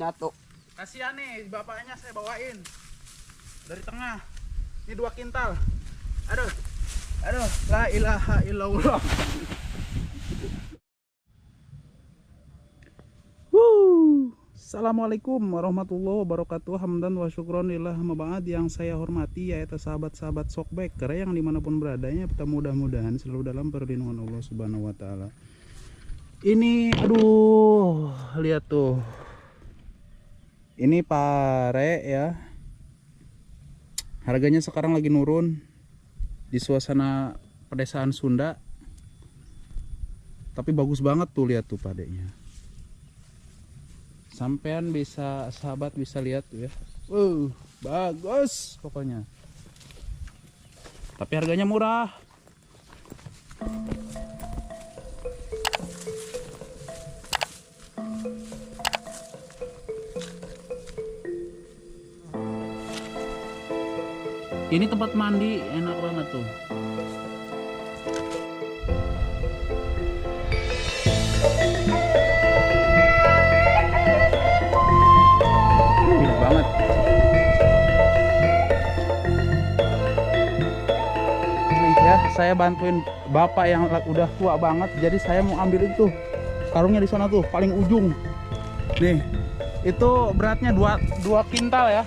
nyatu. Kasihan nih bapaknya, saya bawain dari tengah. Ini 2 kintal. Aduh, la ilaha illallah. Assalamualaikum warahmatullahi wabarakatuh. Hamdan wa syukron lillah maba'ad. Yang saya hormati yaitu sahabat-sahabat Shockbacker yang dimanapun beradanya, kita mudah-mudahan selalu dalam perlindungan Allah Subhanahu wa Ta'ala. Ini aduh, lihat tuh, ini pare ya, harganya sekarang lagi nurun di suasana pedesaan Sunda, tapi bagus banget tuh, lihat tuh padenya. Sampean bisa, sahabat bisa lihat tuh ya, bagus pokoknya, tapi harganya murah. Ini tempat mandi enak banget tuh. Enak banget. Nih ya, saya bantuin bapak yang udah tua banget. Jadi saya mau ambil itu karungnya di sana tuh, paling ujung. Nih, itu beratnya 2 kintal ya.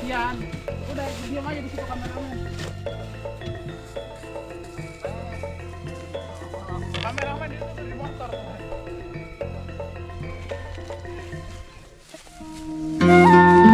Kasihan, udah diam aja di situ kameramen. Kameramen itu tuh di motor. Arah.